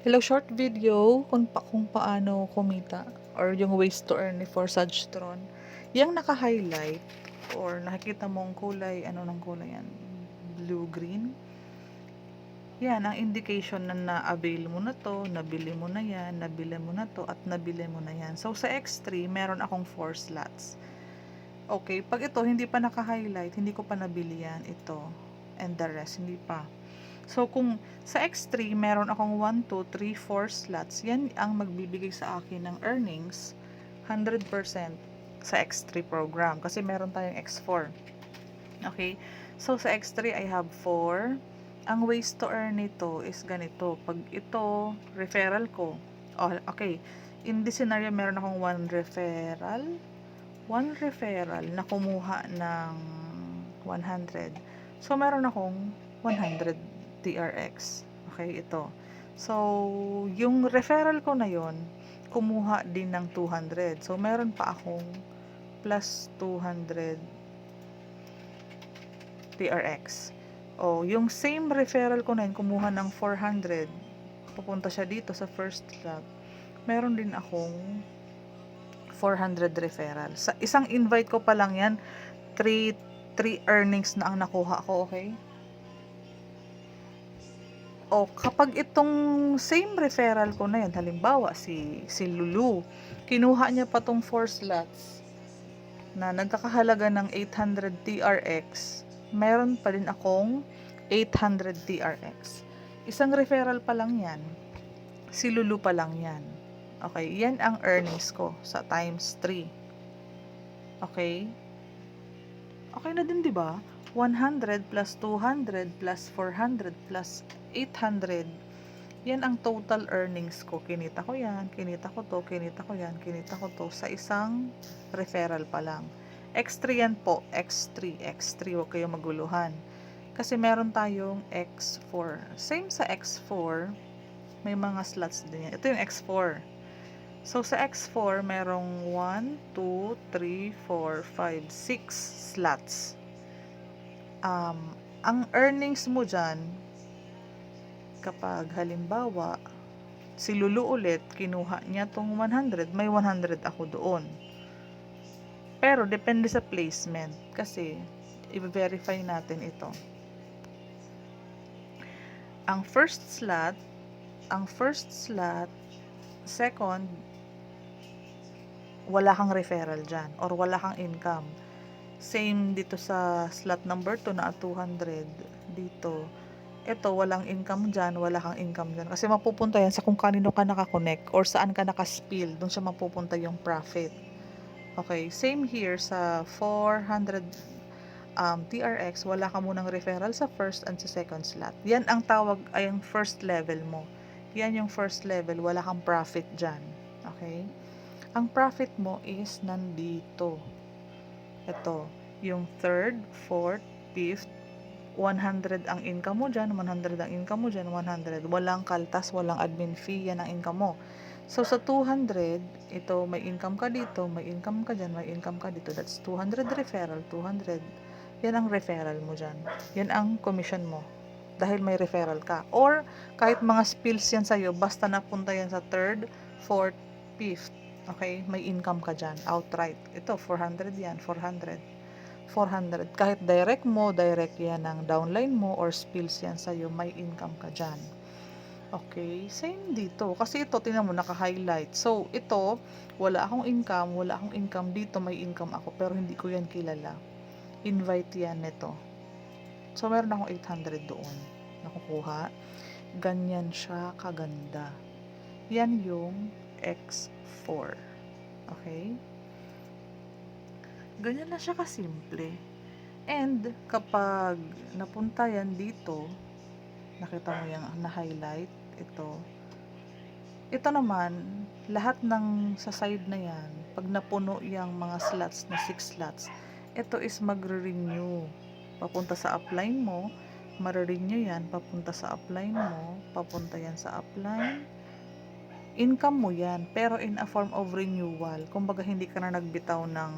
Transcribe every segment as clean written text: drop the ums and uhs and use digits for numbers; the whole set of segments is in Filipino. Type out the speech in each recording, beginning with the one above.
Hello, short video kung paano kumita or yung ways to earn for Sagtron. Yang naka-highlight or nakikita mong kulay, ano ng kulay yan? Blue-green. Yan, ang indication na na-avail mo na to, nabili mo na yan, nabili mo na to, at nabili mo na yan. So, sa X3, meron akong 4 slots. Okay, pag ito, hindi pa naka-highlight, hindi ko pa nabili yan, ito. And the rest, hindi pa. So, kung sa X3, meron akong 1, 2, 3, 4 slots, yan ang magbibigay sa akin ng earnings 100% sa X3 program. Kasi meron tayong X4. Okay? So, sa X3, I have 4. Ang ways to earn nito is ganito. Pag ito, referral ko. Oh, okay. In this scenario, meron akong 1 referral na kumuha ng 100. So, meron akong 100 TRX. Okay, ito. So, yung referral ko na yon kumuha din ng 200. So, meron pa akong plus 200 TRX. O, yung same referral ko na yun, kumuha ng 400. Pupunta siya dito sa first slot. Meron din akong 400 referral. Sa isang invite ko pa lang yan, 3 earnings na ang nakuha ko, okay? O kapag itong same referral ko na yan, halimbawa si Lulu, kinuha niya pa tong 4 slots na nagkakahalaga ng 800 TRX, meron pa din akong 800 TRX. Isang referral pa lang yan. Si Lulu pa lang yan. Okay, yan ang earnings ko sa times 3. Okay? Okay na din, di ba? 100 plus 200 plus 400 plus 800. Yan ang total earnings ko. Kinita ko yan, kinita ko to, kinita ko yan, kinita ko to sa isang referral pa lang. X3 yan po. X3. Huwag kayong maguluhan. Kasi meron tayong X4. Same sa X4, may mga slots din yan. Ito yung X4. So, sa X4, merong 1, 2, 3, 4, 5, 6 slots. Ang earnings mo dyan, kapag halimbawa, si Lulu ulit, kinuha niya tong 100, may 100 ako doon. Pero, depende sa placement. Kasi, i-verify natin ito. Ang first slot, second, wala kang referral dyan or wala kang income. Same dito sa slot number 2 na 200 dito. Ito, walang income dyan, wala kang income dyan. Kasi mapupunta yan sa kung kanino ka nakakonect or saan ka nakaspill. Doon siya mapupunta yung profit. Okay, same here sa 400 TRX, wala ka munang referral sa first and sa second slot. Yan ang tawag ay yung first level mo. Yan yung first level, wala kang profit dyan. Okay? Ang profit mo is nandito. Ito, yung third, fourth, fifth, 100 ang income mo dyan, 100 ang income mo dyan, 100. Walang kaltas, walang admin fee, yan ang income mo. So, sa 200, ito, may income ka dito, may income ka dyan, may income ka dito. That's 200 referral, 200. Yan ang referral mo dyan. Yan ang commission mo. Dahil may referral ka. Or, kahit mga spills yan sa'yo, basta napunta yan sa third, fourth, fifth. Okay? May income ka dyan. Outright. Ito, 400 yan. 400. Kahit direct mo, direct yan ng downline mo or spills yan sa'yo, may income ka dyan. Okay? Same dito. Kasi ito, tingnan mo, naka-highlight. So, ito, wala akong income. Dito, may income ako. Pero hindi ko yan kilala. Invite yan nito. So, meron akong 800 doon. Nakukuha. Ganyan siya kaganda. Yan yung X4. Okay? Ganyan na siya kasimple. And, kapag napunta yan dito, nakita mo yung na-highlight, ito naman, lahat ng sa side na yan, pag napuno yung mga slots na 6 slots, ito is magre-renew. Papunta sa upline mo, mare-renew yan, papunta sa upline mo, papunta yan sa upline, income mo yan, pero in a form of renewal. Kumbaga, hindi ka na nagbitaw ng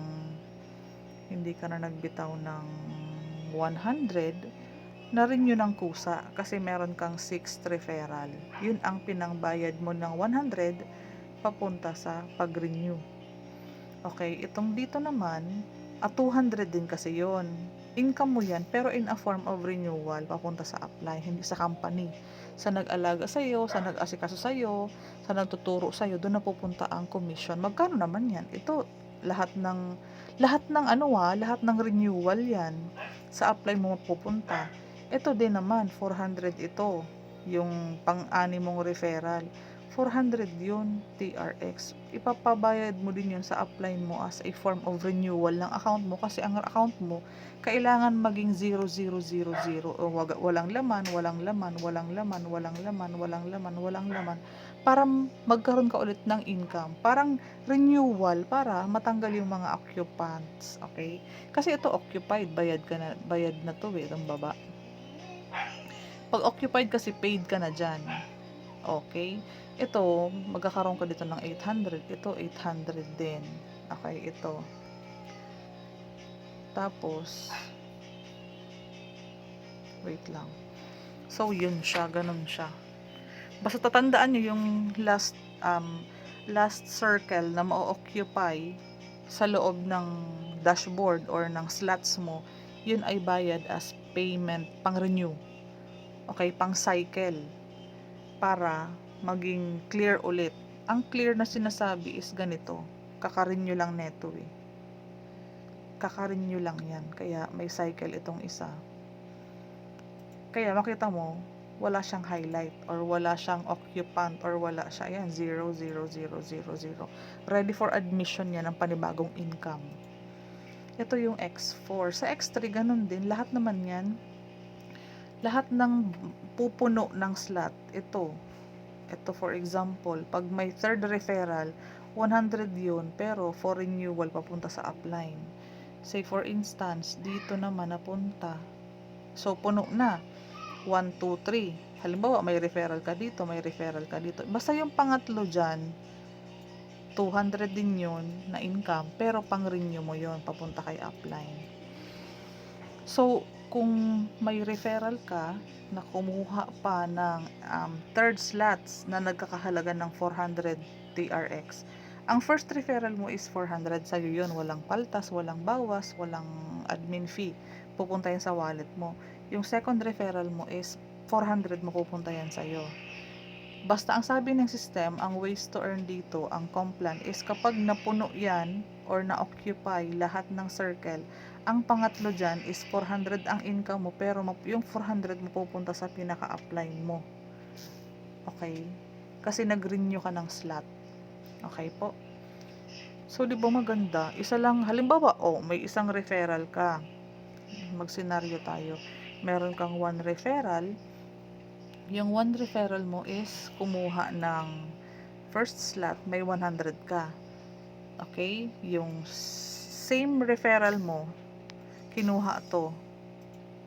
100, na-renew ng kusa kasi meron kang 6th referral. Yun ang pinangbayad mo ng 100 papunta sa pag-renew. Okay, itong dito naman, 200 din kasi yon. Income mo yan, pero in a form of renewal, papunta sa apply, hindi sa company. Sa nag-alaga sa'yo, sa nag-asikaso sa'yo, sa nagtuturo sa'yo, doon na pupunta ang commission. Magkano naman yan? Ito, lahat ng renewal yan. Sa apply mo mapupunta. Ito din naman, 400 ito, yung pang-ani mong referral. 400 yun, TRX. Ipapabayad mo din yun sa apply mo as a form of renewal ng account mo kasi ang account mo kailangan maging 0000 o walang laman, walang laman, walang laman, walang laman, walang laman, walang laman para magkaroon ka ulit ng income. Parang renewal para matanggal yung mga occupants, okay? Kasi ito occupied, bayad na to itong baba. Pag occupied kasi paid ka na dyan. Okay? Ito, magkakaroon ka dito ng 800. Ito, 800 din. Okay, ito. Tapos, wait lang. So, yun siya. Ganun siya. Basta tatandaan nyo yung last circle na ma-occupy sa loob ng dashboard or ng slots mo, yun ay bayad as payment pang-renew. Okay, pang-cycle. Para maging clear ulit. Ang clear na sinasabi is ganito. Kaka-renew lang neto eh. Kaka-renew lang yan. Kaya may cycle itong isa. Kaya makita mo, wala siyang highlight or wala siyang occupant or wala siya. Ayan, 0, 0, 0, 0, 0. Ready for admission yan ng panibagong income. Ito yung X4. Sa X3, ganun din. Lahat naman yan. Lahat ng pupuno ng slot, ito for example, pag may third referral, 100 yun, pero for renewal papunta sa upline. Say for instance, dito naman napunta. So, puno na. 1, 2, 3. Halimbawa, may referral ka dito, may referral ka dito. Basta yung pangatlo dyan, 200 din yun na income, pero pang-renew mo yun, papunta kay upline. So, kung may referral ka na kumuha pa ng third slots na nagkakahalaga ng 400 TRX, ang first referral mo is 400 sa'yo yun. Walang paltas, walang bawas, walang admin fee. Pupunta yan sa wallet mo. Yung second referral mo is 400 mo pupunta yan sa'yo. Basta ang sabi ng system, ang ways to earn dito, ang Complan, is kapag napuno yan or na-occupy lahat ng circle, ang pangatlo dyan is 400 ang income mo, pero yung 400 mo pupunta sa pinaka-apply mo. Okay? Kasi nag-renew ka ng slot. Okay po? So, di ba maganda? Isa lang, halimbawa, may isang referral ka. Mag-senaryo tayo. Meron kang 1 referral. Yung 1 referral mo is kumuha ng first slot, may 100 ka. Okay? Yung same referral mo, kinuha to,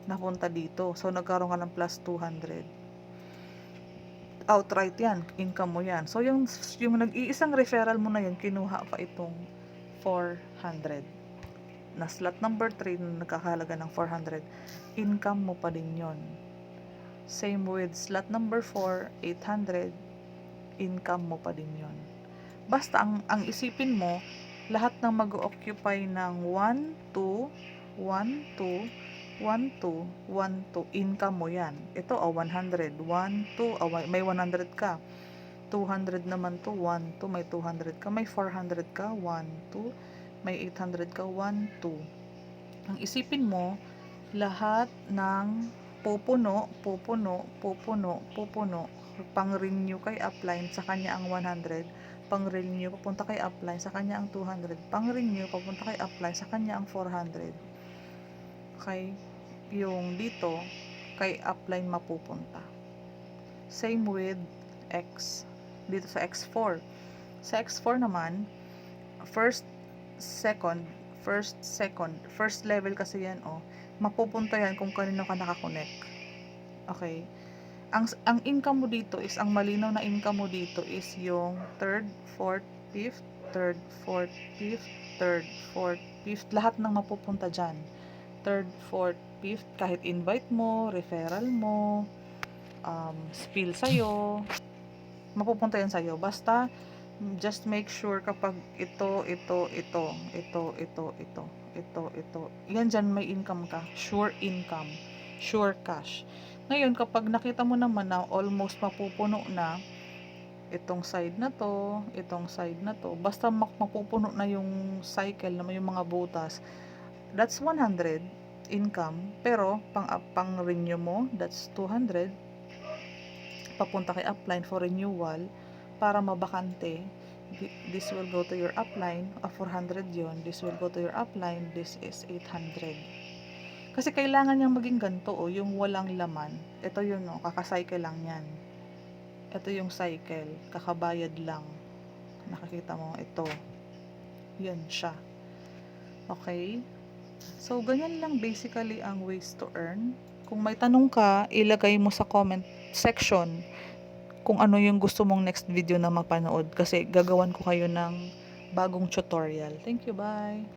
napunta dito. So, nagkaroon ka ng plus 200. Outright yan, income mo yan. So, yung nag-iisang referral mo na yun, kinuha pa itong 400. Na slot number 3 na nagkakahalaga ng 400, income mo pa din yun. Same with slot number 4, 800, income mo pa din yun. Basta, ang isipin mo, lahat ng mag-occupy ng 1, 2, 1, 2, 1, 2, 1, 2, income mo yan. Ito, 100, 1, 2, may 100 ka. 200 naman to, 1, 2, may 200 ka. May 400 ka, 1, 2, may 800 ka, 1, 2. Ang isipin mo, lahat ng pupuno, pang-renew kay upline, sa kanya ang 100, pang-renew, papunta kay upline, sa kanya ang 200, pang-renew, papunta kay upline, sa kanya ang 400. Okay? Yung dito, kay upline mapupunta. Same with X. Dito sa X4. Sa X4 naman, first level kasi yan, mapupunta yan kung kanino ka nakakonect. Okay? Ang income mo dito is, ang malinaw na income mo dito is yung third, fourth, fifth, third, fourth, fifth, third, fourth, fifth, lahat ng mapupunta dyan. Third, fourth, fifth, kahit invite mo, referral mo, spill sa'yo, mapupunta yan sa'yo. Basta, just make sure kapag ito, yan dyan may income ka. Sure income. Sure cash. Ngayon, kapag nakita mo naman na almost mapupuno na, itong side na to, itong side na to, basta mapupuno na yung cycle na yung mga butas, that's 100 income. Pero, pang renew mo, that's 200. Papunta kay upline for renewal para mabakante, this will go to your upline, 400 yon, this will go to your upline, this is 800. Kasi kailangan niyang maging ganito, yung walang laman. Ito yun, kakacycle lang yan. Ito yung cycle, kakabayad lang. Nakakita mo, ito. Yan siya. Okay? So, ganyan lang basically ang ways to earn. Kung may tanong ka, ilagay mo sa comment section kung ano yung gusto mong next video na mapanood kasi gagawan ko kayo ng bagong tutorial. Thank you, bye!